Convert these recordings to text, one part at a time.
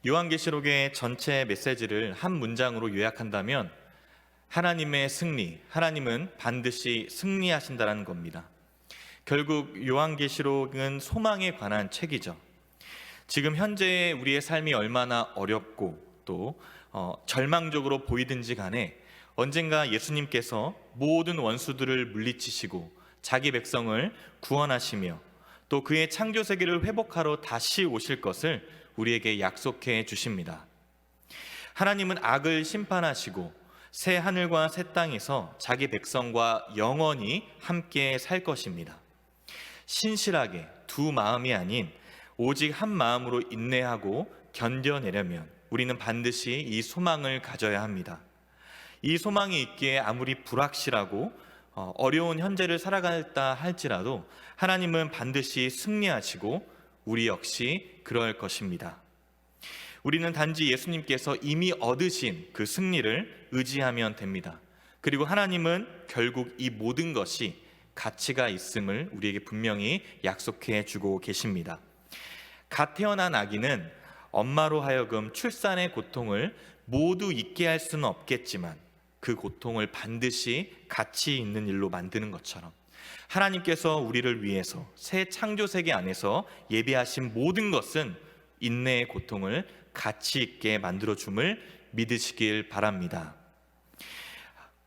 요한계시록의 전체 메시지를 한 문장으로 요약한다면 하나님의 승리, 하나님은 반드시 승리하신다는 겁니다. 결국 요한계시록은 소망에 관한 책이죠. 지금 현재의 우리의 삶이 얼마나 어렵고 또 절망적으로 보이든지 간에 언젠가 예수님께서 모든 원수들을 물리치시고 자기 백성을 구원하시며 또 그의 창조 세계를 회복하러 다시 오실 것을 우리에게 약속해 주십니다. 하나님은 악을 심판하시고 새 하늘과 새 땅에서 자기 백성과 영원히 함께 살 것입니다. 신실하게 두 마음이 아닌 오직 한 마음으로 인내하고 견뎌내려면 우리는 반드시 이 소망을 가져야 합니다. 이 소망이 있기에 아무리 불확실하고 어려운 현재를 살아갔다 할지라도 하나님은 반드시 승리하시고 우리 역시 그럴 것입니다. 우리는 단지 예수님께서 이미 얻으신 그 승리를 의지하면 됩니다. 그리고 하나님은 결국 이 모든 것이 가치가 있음을 우리에게 분명히 약속해 주고 계십니다. 갓 태어난 아기는 엄마로 하여금 출산의 고통을 모두 잊게 할 수는 없겠지만 그 고통을 반드시 가치 있는 일로 만드는 것처럼 하나님께서 우리를 위해서 새 창조 세계 안에서 예비하신 모든 것은 인내의 고통을 가치 있게 만들어 줌을 믿으시길 바랍니다.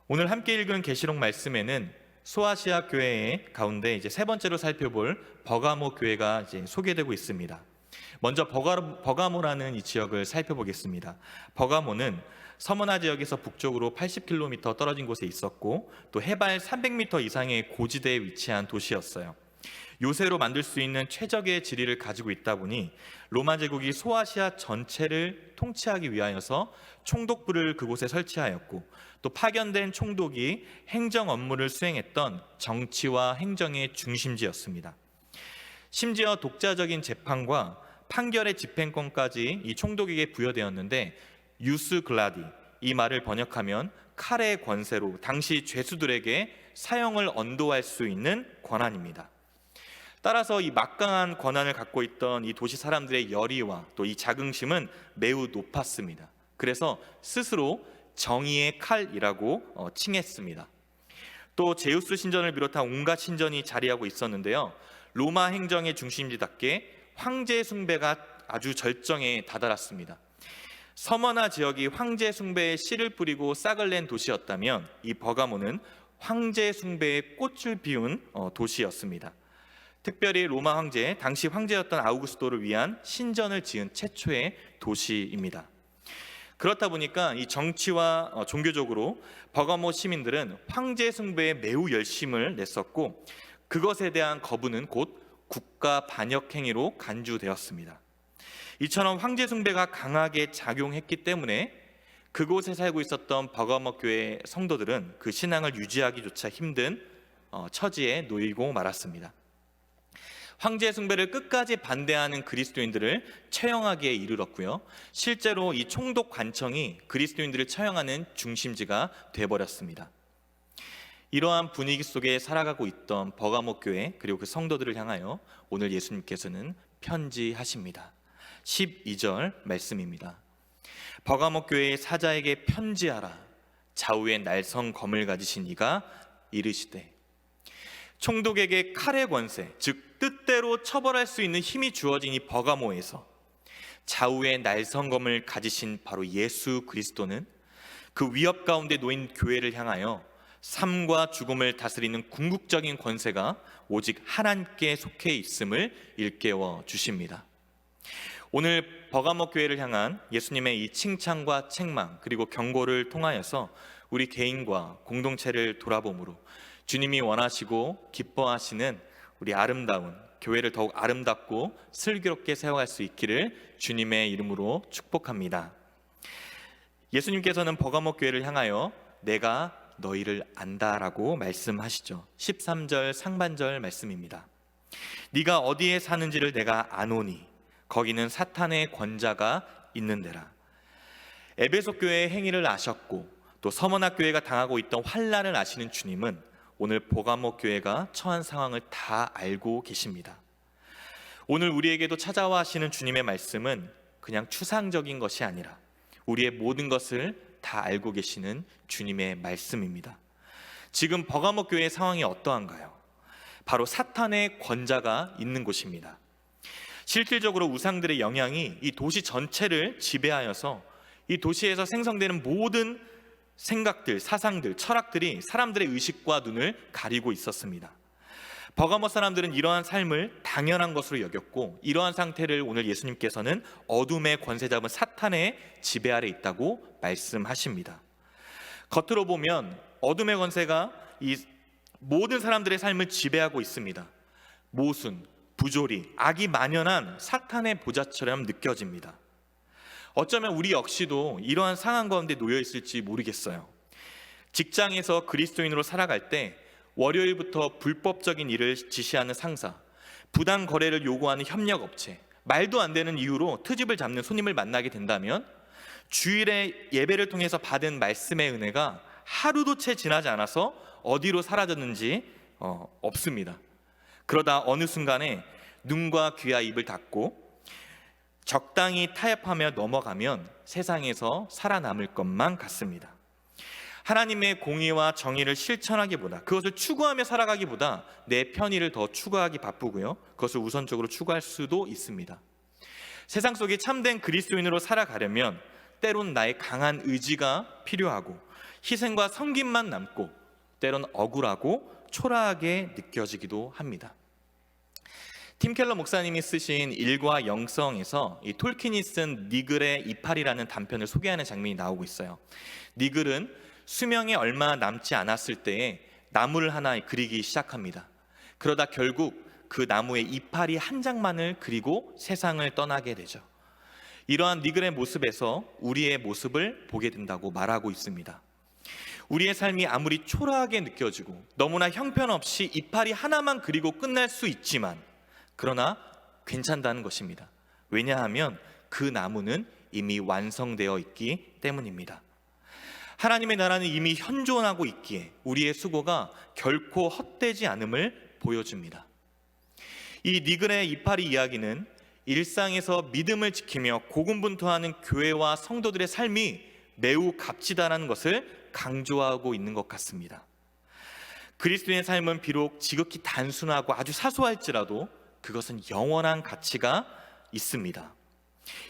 오늘 함께 읽은 계시록 말씀에는 소아시아 교회의 가운데 세 번째로 살펴볼 버가모 교회가 소개되고 있습니다. 먼저 버가모라는 이 지역을 살펴보겠습니다. 버가모는 서머나 지역에서 북쪽으로 80km 떨어진 곳에 있었고 또 해발 300m 이상의 고지대에 위치한 도시였어요. 요새로 만들 수 있는 최적의 지리를 가지고 있다 보니 로마 제국이 소아시아 전체를 통치하기 위하여서 총독부를 그곳에 설치하였고 또 파견된 총독이 행정 업무를 수행했던 정치와 행정의 중심지였습니다. 심지어 독자적인 재판과 판결의 집행권까지 이 총독에게 부여되었는데 유스 글라디, 이 말을 번역하면 칼의 권세로 당시 죄수들에게 사형을 언도할 수 있는 권한입니다. 따라서 이 막강한 권한을 갖고 있던 이 도시 사람들의 열의와 또 이 자긍심은 매우 높았습니다. 그래서 스스로 정의의 칼이라고 칭했습니다. 또 제우스 신전을 비롯한 온갖 신전이 자리하고 있었는데요. 로마 행정의 중심지답게 황제 숭배가 아주 절정에 다다랐습니다. 서머나 지역이 황제 숭배에 씨를 뿌리고 싹을 낸 도시였다면 이 버가모는 황제 숭배의 꽃을 피운 도시였습니다. 특별히 로마 황제, 당시 황제였던 아우구스토를 위한 신전을 지은 최초의 도시입니다. 그렇다 보니까 이 정치와 종교적으로 버가모 시민들은 황제 숭배에 매우 열심을 냈었고 그것에 대한 거부는 곧 국가 반역 행위로 간주되었습니다. 이처럼 황제 숭배가 강하게 작용했기 때문에 그곳에 살고 있었던 버가모 교회 성도들은 그 신앙을 유지하기조차 힘든 처지에 놓이고 말았습니다. 황제 숭배를 끝까지 반대하는 그리스도인들을 처형하기에 이르렀고요. 실제로 이 총독 관청이 그리스도인들을 처형하는 중심지가 되어버렸습니다. 이러한 분위기 속에 살아가고 있던 버가모 교회 그리고 그 성도들을 향하여 오늘 예수님께서는 편지하십니다. 12절 말씀입니다. 버가모 교회의 사자에게 편지하라. 좌우에 날성 검을 가지신 이가 이르시되. 총독에게 칼의 권세, 즉 뜻대로 처벌할 수 있는 힘이 주어진 이 버가모에서 좌우에 날성검을 가지신 바로 예수 그리스도는 그 위협 가운데 놓인 교회를 향하여 삶과 죽음을 다스리는 궁극적인 권세가 오직 하나님께 속해 있음을 일깨워 주십니다. 오늘 버가모 교회를 향한 예수님의 이 칭찬과 책망 그리고 경고를 통하여서 우리 개인과 공동체를 돌아보므로 주님이 원하시고 기뻐하시는 우리 아름다운 교회를 더욱 아름답고 슬기롭게 세워갈 수 있기를 주님의 이름으로 축복합니다. 예수님께서는 버가모 교회를 향하여 내가 너희를 안다라고 말씀하시죠. 13절 상반절 말씀입니다. 네가 어디에 사는지를 내가 아노니 거기는 사탄의 권자가 있는 데라. 에베소 교회의 행위를 아셨고 또 서머나 교회가 당하고 있던 환난을 아시는 주님은 오늘 버가모 교회가 처한 상황을 다 알고 계십니다. 오늘 우리에게도 찾아와 하시는 주님의 말씀은 그냥 추상적인 것이 아니라 우리의 모든 것을 다 알고 계시는 주님의 말씀입니다. 지금 버가모 교회의 상황이 어떠한가요? 바로 사탄의 권자가 있는 곳입니다. 실질적으로 우상들의 영향이 이 도시 전체를 지배하여서 이 도시에서 생성되는 모든 생각들, 사상들, 철학들이 사람들의 의식과 눈을 가리고 있었습니다. 버가모 사람들은 이러한 삶을 당연한 것으로 여겼고, 이러한 상태를 오늘 예수님께서는 어둠의 권세 잡은 사탄의 지배 아래 있다고 말씀하십니다. 겉으로 보면 어둠의 권세가 이 모든 사람들의 삶을 지배하고 있습니다. 모순, 부조리, 악이 만연한 사탄의 보좌처럼 느껴집니다. 어쩌면 우리 역시도 이러한 상황 가운데 놓여 있을지 모르겠어요. 직장에서 그리스도인으로 살아갈 때 월요일부터 불법적인 일을 지시하는 상사, 부당 거래를 요구하는 협력업체, 말도 안 되는 이유로 트집을 잡는 손님을 만나게 된다면 주일에 예배를 통해서 받은 말씀의 은혜가 하루도 채 지나지 않아서 어디로 사라졌는지 없습니다. 그러다 어느 순간에 눈과 귀와 입을 닫고 적당히 타협하며 넘어가면 세상에서 살아남을 것만 같습니다. 하나님의 공의와 정의를 실천하기보다, 그것을 추구하며 살아가기보다 내 편의를 더 추구하기 바쁘고요, 그것을 우선적으로 추구할 수도 있습니다. 세상 속에 참된 그리스도인으로 살아가려면 때론 나의 강한 의지가 필요하고 희생과 섬김만 남고 때론 억울하고 초라하게 느껴지기도 합니다. 팀 켈러 목사님이 쓰신 일과 영성에서 이 톨킨이 쓴 니글의 이파리라는 단편을 소개하는 장면이 나오고 있어요. 니글은 수명이 얼마 남지 않았을 때에 나무를 하나 그리기 시작합니다. 그러다 결국 그 나무의 이파리 한 장만을 그리고 세상을 떠나게 되죠. 이러한 니글의 모습에서 우리의 모습을 보게 된다고 말하고 있습니다. 우리의 삶이 아무리 초라하게 느껴지고 너무나 형편없이 이파리 하나만 그리고 끝날 수 있지만, 그러나 괜찮다는 것입니다. 왜냐하면 그 나무는 이미 완성되어 있기 때문입니다. 하나님의 나라는 이미 현존하고 있기에 우리의 수고가 결코 헛되지 않음을 보여줍니다. 이 니글의 이파리 이야기는 일상에서 믿음을 지키며 고군분투하는 교회와 성도들의 삶이 매우 값지다라는 것을 강조하고 있는 것 같습니다. 그리스도인의 삶은 비록 지극히 단순하고 아주 사소할지라도 그것은 영원한 가치가 있습니다.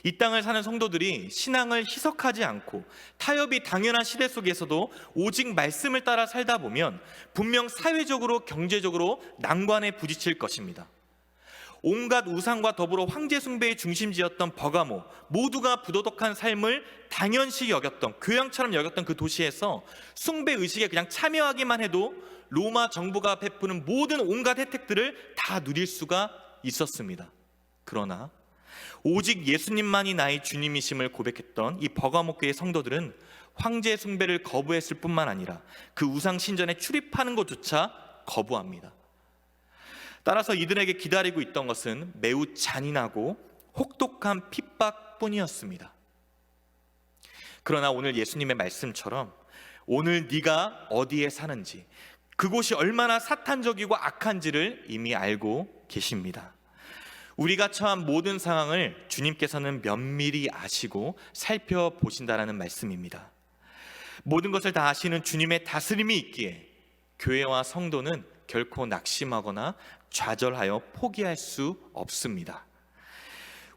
이 땅을 사는 성도들이 신앙을 희석하지 않고 타협이 당연한 시대 속에서도 오직 말씀을 따라 살다 보면 분명 사회적으로 경제적으로 난관에 부딪힐 것입니다. 온갖 우상과 더불어 황제 숭배의 중심지였던 버가모, 모두가 부도덕한 삶을 당연시 여겼던, 교양처럼 여겼던 그 도시에서 숭배 의식에 그냥 참여하기만 해도 로마 정부가 베푸는 모든 온갖 혜택들을 다 누릴 수가 있었습니다. 그러나 오직 예수님만이 나의 주님이심을 고백했던 이 버가모 교회 성도들은 황제 숭배를 거부했을 뿐만 아니라 그 우상 신전에 출입하는 것조차 거부합니다. 따라서 이들에게 기다리고 있던 것은 매우 잔인하고 혹독한 핍박뿐이었습니다. 그러나 오늘 예수님의 말씀처럼 오늘 네가 어디에 사는지, 그곳이 얼마나 사탄적이고 악한지를 이미 알고 계십니다. 우리가 처한 모든 상황을 주님께서는 면밀히 아시고 살펴보신다라는 말씀입니다. 모든 것을 다 아시는 주님의 다스림이 있기에 교회와 성도는 결코 낙심하거나 좌절하여 포기할 수 없습니다.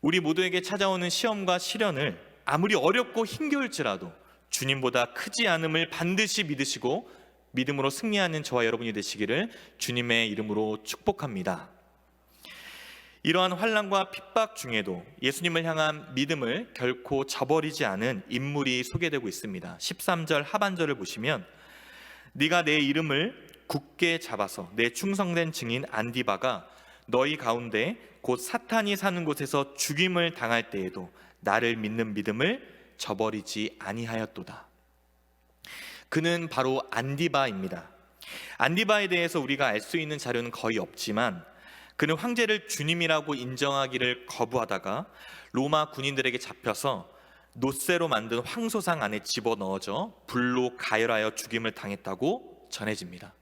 우리 모두에게 찾아오는 시험과 시련을 아무리 어렵고 힘겨울지라도 주님보다 크지 않음을 반드시 믿으시고 믿음으로 승리하는 저와 여러분이 되시기를 주님의 이름으로 축복합니다. 이러한 환난과 핍박 중에도 예수님을 향한 믿음을 결코 저버리지 않은 인물이 소개되고 있습니다. 13절 하반절을 보시면 네가 내 이름을 굳게 잡아서 내 충성된 증인 안디바가 너희 가운데 곧 사탄이 사는 곳에서 죽임을 당할 때에도 나를 믿는 믿음을 저버리지 아니하였도다. 그는 바로 안디바입니다. 안디바에 대해서 우리가 알 수 있는 자료는 거의 없지만 그는 황제를 주님이라고 인정하기를 거부하다가 로마 군인들에게 잡혀서 놋새로 만든 황소상 안에 집어넣어져 불로 가열하여 죽임을 당했다고 전해집니다.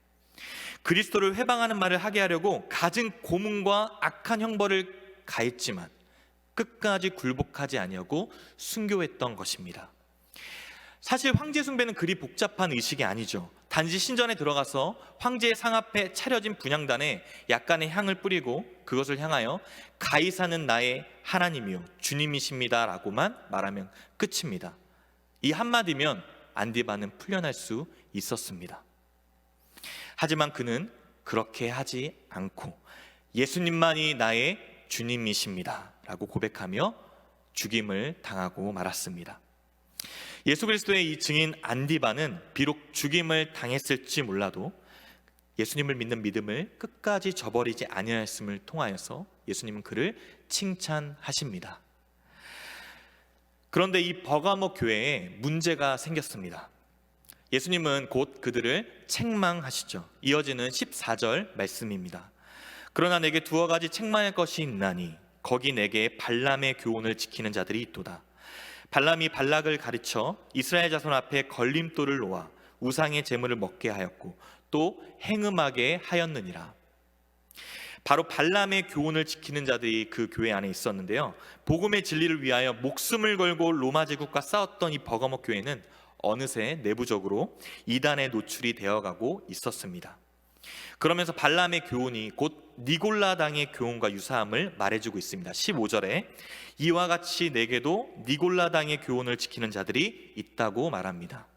그리스도를 회방하는 말을 하게 하려고 갖은 고문과 악한 형벌을 가했지만 끝까지 굴복하지 아니하고 순교했던 것입니다. 사실 황제 숭배는 그리 복잡한 의식이 아니죠. 단지 신전에 들어가서 황제의 상 앞에 차려진 분향단에 약간의 향을 뿌리고 그것을 향하여 가이사는 나의 하나님이요 주님이십니다 라고만 말하면 끝입니다. 이 한마디면 안디바는 풀려날 수 있었습니다. 하지만 그는 그렇게 하지 않고 예수님만이 나의 주님이십니다 라고 고백하며 죽임을 당하고 말았습니다. 예수 그리스도의 이 증인 안디바는 비록 죽임을 당했을지 몰라도 예수님을 믿는 믿음을 끝까지 저버리지 아니하였음을 통하여서 예수님은 그를 칭찬하십니다. 그런데 이 버가모 교회에 문제가 생겼습니다. 예수님은 곧 그들을 책망하시죠. 이어지는 14절 말씀입니다. 그러나 내게 두어 가지 책망할 것이 있나니 거기 내게 발람의 교훈을 지키는 자들이 있도다. 발람이 발락을 가르쳐 이스라엘 자손 앞에 걸림돌을 놓아 우상의 제물을 먹게 하였고 또 행음하게 하였느니라. 바로 발람의 교훈을 지키는 자들이 그 교회 안에 있었는데요, 복음의 진리를 위하여 목숨을 걸고 로마 제국과 싸웠던 이 버가모 교회는 어느새 내부적으로 이단에 노출이 되어가고 있었습니다. 그러면서 발람의 교훈이 곧 니골라당의 교훈과 유사함을 말해주고 있습니다. 15절에 이와 같이 내게도 니골라당의 교훈을 지키는 자들이 있다고 말합니다.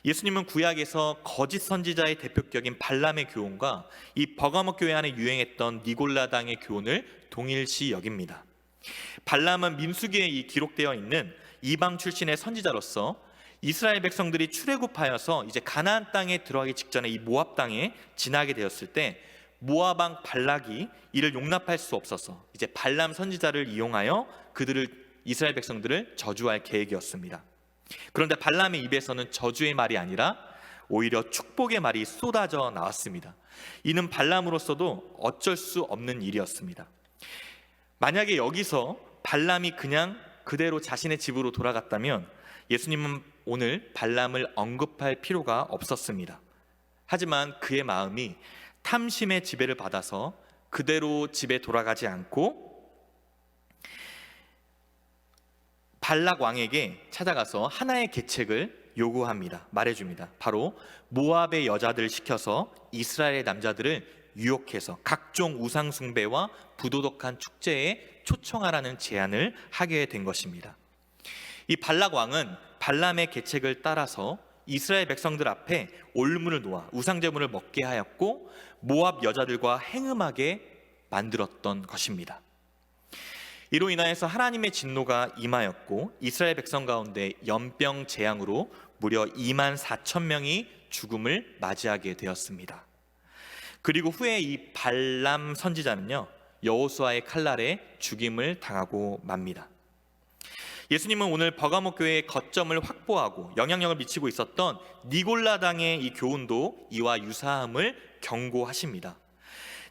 예수님은 구약에서 거짓 선지자의 대표격인 발람의 교훈과 이 버가모 교회 안에 유행했던 니골라당의 교훈을 동일시 여깁니다. 발람은 민수기에 이 기록되어 있는 이방 출신의 선지자로서 이스라엘 백성들이 출애굽하여서 이제 가나안 땅에 들어가기 직전에 이 모압 땅에 지나게 되었을 때 모압 왕 발락이 이를 용납할 수 없어서 이제 발람 선지자를 이용하여 이스라엘 백성들을 저주할 계획이었습니다. 그런데 발람의 입에서는 저주의 말이 아니라 오히려 축복의 말이 쏟아져 나왔습니다. 이는 발람으로서도 어쩔 수 없는 일이었습니다. 만약에 여기서 발람이 그냥 그대로 자신의 집으로 돌아갔다면 예수님은 오늘 발람을 언급할 필요가 없었습니다. 하지만 그의 마음이 탐심의 지배를 받아서 그대로 집에 돌아가지 않고 발락 왕에게 찾아가서 하나의 계책을 요구합니다. 말해줍니다. 바로 모압의 여자들을 시켜서 이스라엘의 남자들을 유혹해서 각종 우상 숭배와 부도덕한 축제에 초청하라는 제안을 하게 된 것입니다. 이 발락 왕은 발람의 계책을 따라서 이스라엘 백성들 앞에 올무를 놓아 우상 제물을 먹게 하였고 모압 여자들과 행음하게 만들었던 것입니다. 이로 인하여서 하나님의 진노가 임하였고 이스라엘 백성 가운데 연병 재앙으로 무려 2만 4천 명이 죽음을 맞이하게 되었습니다. 그리고 후에 이 발람 선지자는요, 여호수아의 칼날에 죽임을 당하고 맙니다. 예수님은 오늘 버가모 교회의 거점을 확보하고 영향력을 미치고 있었던 니골라당의 이 교훈도 이와 유사함을 경고하십니다.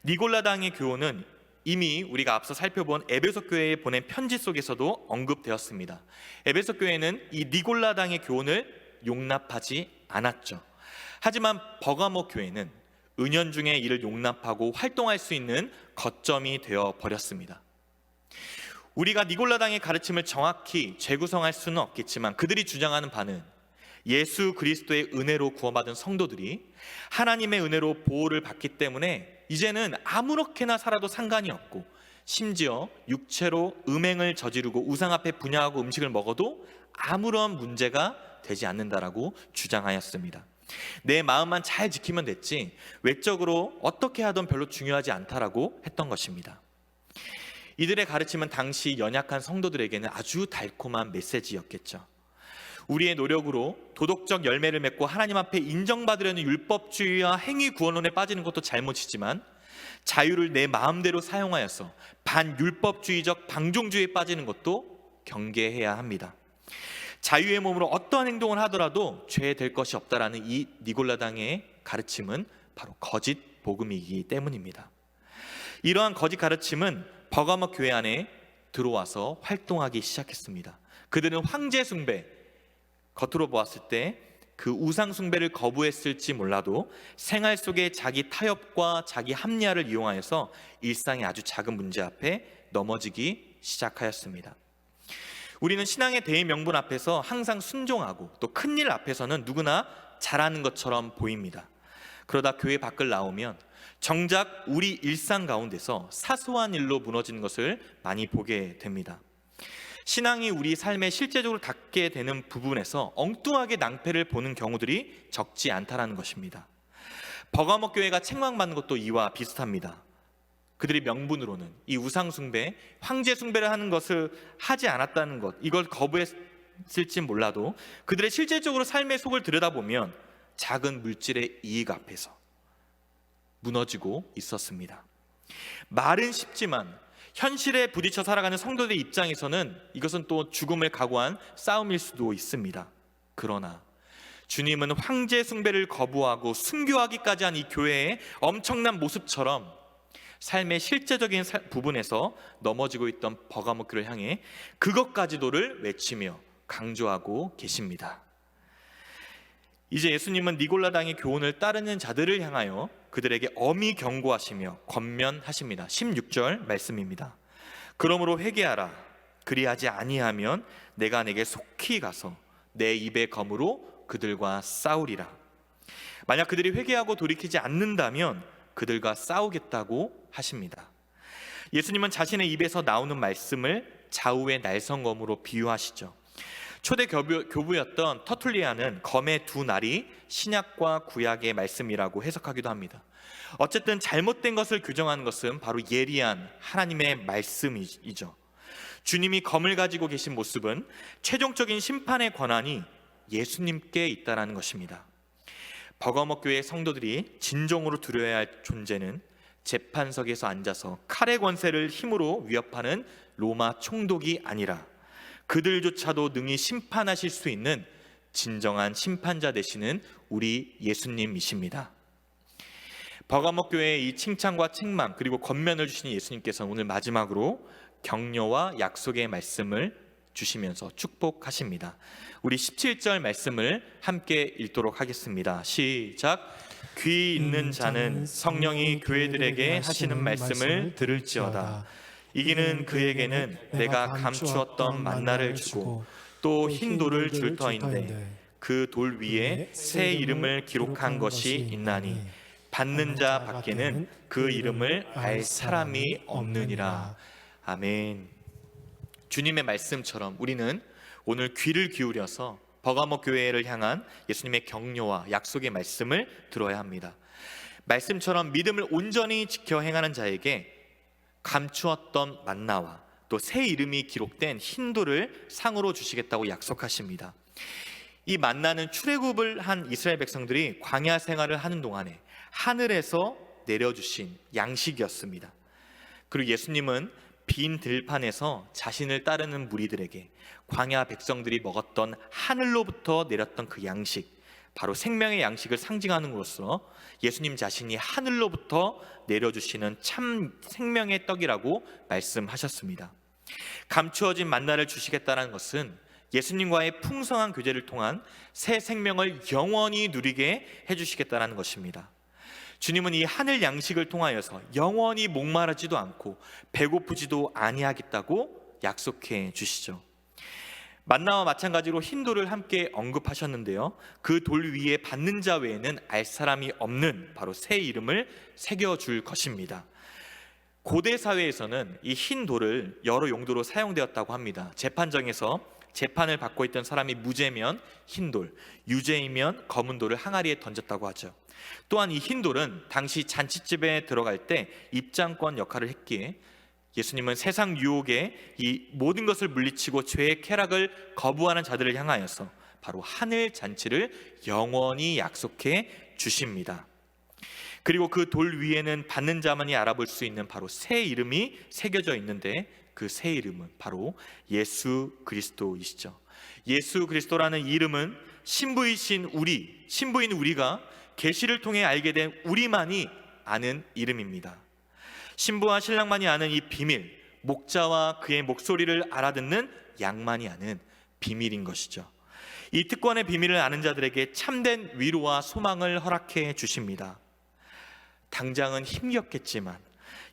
니골라당의 교훈은 이미 우리가 앞서 살펴본 에베소 교회에 보낸 편지 속에서도 언급되었습니다. 에베소 교회는 이 니골라당의 교훈을 용납하지 않았죠. 하지만 버가모 교회는 은연중에 이를 용납하고 활동할 수 있는 거점이 되어 버렸습니다. 우리가 니골라당의 가르침을 정확히 재구성할 수는 없겠지만 그들이 주장하는 바는 예수 그리스도의 은혜로 구원받은 성도들이 하나님의 은혜로 보호를 받기 때문에 이제는 아무렇게나 살아도 상관이 없고 심지어 육체로 음행을 저지르고 우상 앞에 분향하고 음식을 먹어도 아무런 문제가 되지 않는다라고 주장하였습니다. 내 마음만 잘 지키면 됐지 외적으로 어떻게 하든 별로 중요하지 않다라고 했던 것입니다. 이들의 가르침은 당시 연약한 성도들에게는 아주 달콤한 메시지였겠죠. 우리의 노력으로 도덕적 열매를 맺고 하나님 앞에 인정받으려는 율법주의와 행위 구원론에 빠지는 것도 잘못이지만 자유를 내 마음대로 사용하여서 반율법주의적 방종주의에 빠지는 것도 경계해야 합니다. 자유의 몸으로 어떠한 행동을 하더라도 죄될 것이 없다라는 이 니골라당의 가르침은 바로 거짓 복음이기 때문입니다. 이러한 거짓 가르침은 버가모 교회 안에 들어와서 활동하기 시작했습니다. 그들은 황제 숭배, 겉으로 보았을 때 그 우상 숭배를 거부했을지 몰라도 생활 속에 자기 타협과 자기 합리화를 이용하여서 일상의 아주 작은 문제 앞에 넘어지기 시작하였습니다. 우리는 신앙의 대의 명분 앞에서 항상 순종하고 또 큰일 앞에서는 누구나 잘하는 것처럼 보입니다. 그러다 교회 밖을 나오면 정작 우리 일상 가운데서 사소한 일로 무너지는 것을 많이 보게 됩니다. 신앙이 우리 삶에 실제적으로 닿게 되는 부분에서 엉뚱하게 낭패를 보는 경우들이 적지 않다라는 것입니다. 버가모 교회가 책망받는 것도 이와 비슷합니다. 그들이 명분으로는 이 우상 숭배, 황제 숭배를 하는 것을 하지 않았다는 것, 이걸 거부했을지 몰라도 그들의 실질적으로 삶의 속을 들여다보면 작은 물질의 이익 앞에서 무너지고 있었습니다. 말은 쉽지만 현실에 부딪혀 살아가는 성도들의 입장에서는 이것은 또 죽음을 각오한 싸움일 수도 있습니다. 그러나 주님은 황제 숭배를 거부하고 순교하기까지 한 이 교회의 엄청난 모습처럼 삶의 실제적인 부분에서 넘어지고 있던 버가모 교회를 향해 그것까지도를 외치며 강조하고 계십니다. 이제 예수님은 니골라당의 교훈을 따르는 자들을 향하여 그들에게 엄히 경고하시며 권면하십니다. 16절 말씀입니다. 그러므로 회개하라. 그리하지 아니하면 내가 내게 속히 가서 내 입의 검으로 그들과 싸우리라. 만약 그들이 회개하고 돌이키지 않는다면 그들과 싸우겠다고 하십니다. 예수님은 자신의 입에서 나오는 말씀을 좌우의 날성검으로 비유하시죠. 초대 교부였던 터툴리아는 검의 두 날이 신약과 구약의 말씀이라고 해석하기도 합니다. 어쨌든 잘못된 것을 규정하는 것은 바로 예리한 하나님의 말씀이죠. 주님이 검을 가지고 계신 모습은 최종적인 심판의 권한이 예수님께 있다는 것입니다. 버가모 교회 성도들이 진정으로 두려워야 할 존재는 재판석에서 앉아서 칼의 권세를 힘으로 위협하는 로마 총독이 아니라 그들조차도 능히 심판하실 수 있는 진정한 심판자 되시는 우리 예수님이십니다. 버가모 교회의 이 칭찬과 책망 그리고 권면을 주신 예수님께서 오늘 마지막으로 격려와 약속의 말씀을 주시면서 축복하십니다. 우리 17절 말씀을 함께 읽도록 하겠습니다. 시작. 귀 있는 자는 성령이 교회들에게 하시는 말씀을 들을지어다. 이기는 그에게는 내가 감추었던 만나를 주고 또 흰 돌을 줄 터인데 그 돌 위에 새 이름을 기록한 것이 있나니 받는 자 밖에는 그 이름을 알 사람이 없느니라. 아멘. 주님의 말씀처럼 우리는 오늘 귀를 기울여서 버가모 교회를 향한 예수님의 격려와 약속의 말씀을 들어야 합니다. 말씀처럼 믿음을 온전히 지켜 행하는 자에게 감추었던 만나와 또 새 이름이 기록된 흰 돌을 상으로 주시겠다고 약속하십니다. 이 만나는 출애굽을 한 이스라엘 백성들이 광야 생활을 하는 동안에 하늘에서 내려주신 양식이었습니다. 그리고 예수님은 빈 들판에서 자신을 따르는 무리들에게 광야 백성들이 먹었던 하늘로부터 내렸던 그 양식, 바로 생명의 양식을 상징하는 것으로 예수님 자신이 하늘로부터 내려주시는 참 생명의 떡이라고 말씀하셨습니다. 감추어진 만나를 주시겠다는 것은 예수님과의 풍성한 교제를 통한 새 생명을 영원히 누리게 해주시겠다는 것입니다. 주님은 이 하늘 양식을 통하여서 영원히 목마르지도 않고 배고프지도 아니하겠다고 약속해 주시죠. 만나와 마찬가지로 흰 돌을 함께 언급하셨는데요, 그 돌 위에 받는 자 외에는 알 사람이 없는 바로 새 이름을 새겨줄 것입니다. 고대 사회에서는 이 흰 돌을 여러 용도로 사용되었다고 합니다. 재판정에서 재판을 받고 있던 사람이 무죄면 흰 돌, 유죄이면 검은 돌을 항아리에 던졌다고 하죠. 또한 이 흰 돌은 당시 잔치집에 들어갈 때 입장권 역할을 했기에 예수님은 세상 유혹에 이 모든 것을 물리치고 죄의 쾌락을 거부하는 자들을 향하여서 바로 하늘 잔치를 영원히 약속해 주십니다. 그리고 그 돌 위에는 받는 자만이 알아볼 수 있는 바로 새 이름이 새겨져 있는데 그 새 이름은 바로 예수 그리스도이시죠. 예수 그리스도라는 이름은 신부인 우리가 계시를 통해 알게 된 우리만이 아는 이름입니다. 신부와 신랑만이 아는 이 비밀, 목자와 그의 목소리를 알아듣는 양만이 아는 비밀인 것이죠. 이 특권의 비밀을 아는 자들에게 참된 위로와 소망을 허락해 주십니다. 당장은 힘겹겠지만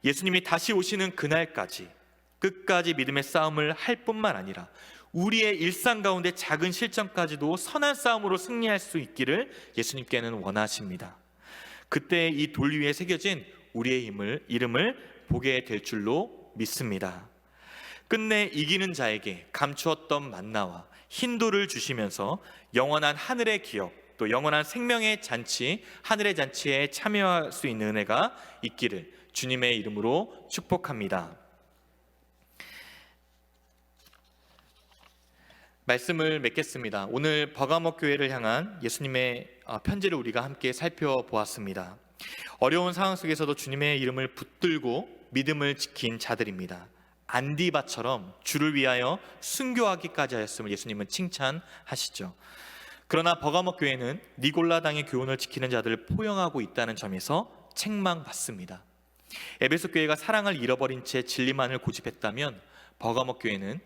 예수님이 다시 오시는 그날까지 끝까지 믿음의 싸움을 할 뿐만 아니라 우리의 일상 가운데 작은 실정까지도 선한 싸움으로 승리할 수 있기를 예수님께는 원하십니다. 그때 이 돌 위에 새겨진 우리의 이름을 보게 될 줄로 믿습니다. 끝내 이기는 자에게 감추었던 만나와 흰돌을 주시면서 영원한 하늘의 기업, 또 영원한 생명의 잔치, 하늘의 잔치에 참여할 수 있는 은혜가 있기를 주님의 이름으로 축복합니다. 말씀을 맺겠습니다. 오늘 버가모 교회를 향한 예수님의 편지를 우리가 함께 살펴보았습니다. 어려운 상황 속에서도 주님의 이름을 붙들고 믿음을 지킨 자들입니다. 안디바처럼 주를 위하여 순교하기까지 하였음을 예수님은 칭찬하시죠. 그러나 버가모 교회는 니골라당의 교훈을 지키는 자들을 포용하고 있다는 점에서 책망받습니다. 에베소 교회가 사랑을 잃어버린 채 진리만을 고집했다면 버가모 교회는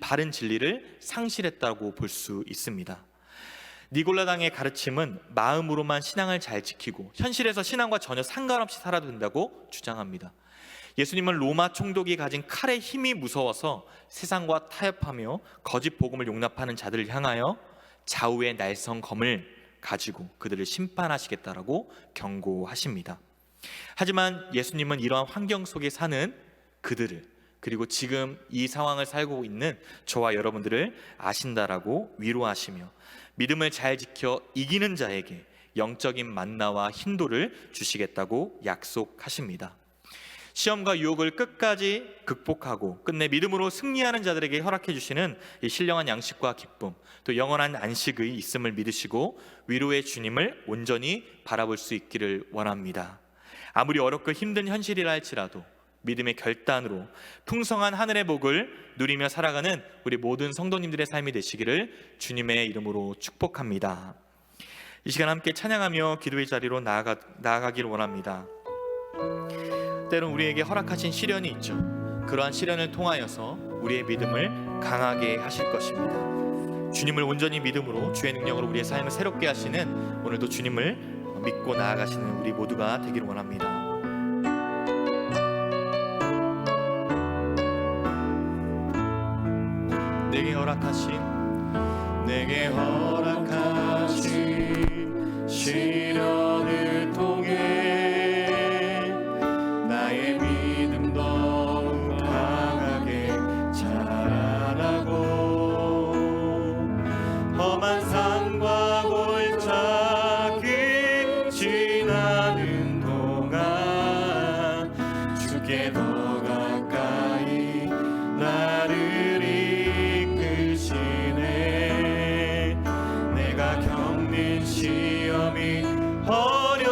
바른 진리를 상실했다고 볼 수 있습니다. 니골라당의 가르침은 마음으로만 신앙을 잘 지키고 현실에서 신앙과 전혀 상관없이 살아도 된다고 주장합니다. 예수님은 로마 총독이 가진 칼의 힘이 무서워서 세상과 타협하며 거짓 복음을 용납하는 자들을 향하여 좌우의 날성검을 가지고 그들을 심판하시겠다라고 경고하십니다. 하지만 예수님은 이러한 환경 속에 사는 그들을, 그리고 지금 이 상황을 살고 있는 저와 여러분들을 아신다라고 위로하시며 믿음을 잘 지켜 이기는 자에게 영적인 만나와 흰돌을 주시겠다고 약속하십니다. 시험과 유혹을 끝까지 극복하고 끝내 믿음으로 승리하는 자들에게 허락해 주시는 이 신령한 양식과 기쁨, 또 영원한 안식의 있음을 믿으시고 위로의 주님을 온전히 바라볼 수 있기를 원합니다. 아무리 어렵고 힘든 현실이라 할지라도 믿음의 결단으로 풍성한 하늘의 복을 누리며 살아가는 우리 모든 성도님들의 삶이 되시기를 주님의 이름으로 축복합니다. 이 시간 함께 찬양하며 기도의 자리로 나아가기를 원합니다. 때론 우리에게 허락하신 시련이 있죠. 그러한 시련을 통하여서 우리의 믿음을 강하게 하실 것입니다. 주님을 온전히 믿음으로 주의 능력으로 우리의 삶을 새롭게 하시는 오늘도 주님을 믿고 나아가시는 우리 모두가 되기를 원합니다. 내게 허락하신 시련을 통해 나의 믿음 더욱 강하게 자라나고 험한 산과 골짜기 지나는 동안 주께 더 가까이 나를 시험이 어려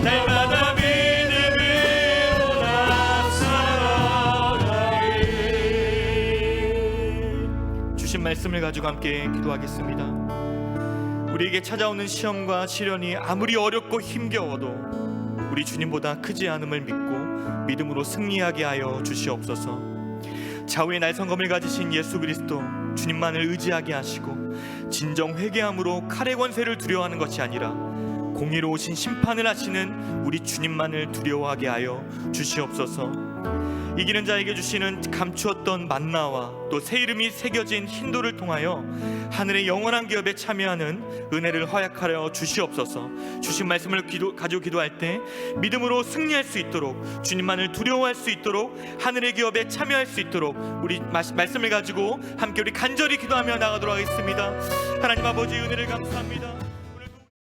날마다 믿음으로 나아가리. 주신 말씀을 가지고 함께 기도하겠습니다. 우리에게 찾아오는 시험과 시련이 아무리 어렵고 힘겨워도 우리 주님보다 크지 않음을 믿고 믿음으로 승리하게 하여 주시옵소서. 좌우의 날성검을 가지신 예수 그리스도 주님만을 의지하게 하시고 진정 회개함으로 칼의 권세를 두려워하는 것이 아니라 공의로우신 심판을 하시는 우리 주님만을 두려워하게 하여 주시옵소서. 이기는 자에게 주시는 감추었던 만나와 또 새 이름이 새겨진 흰돌을 통하여 하늘의 영원한 기업에 참여하는 은혜를 허락하여 주시옵소서. 주신 말씀을 가지고 기도할 때 믿음으로 승리할 수 있도록, 주님만을 두려워할 수 있도록, 하늘의 기업에 참여할 수 있도록 우리 말씀을 가지고 함께 우리 간절히 기도하며 나가도록 하겠습니다. 하나님 아버지, 은혜를 감사합니다.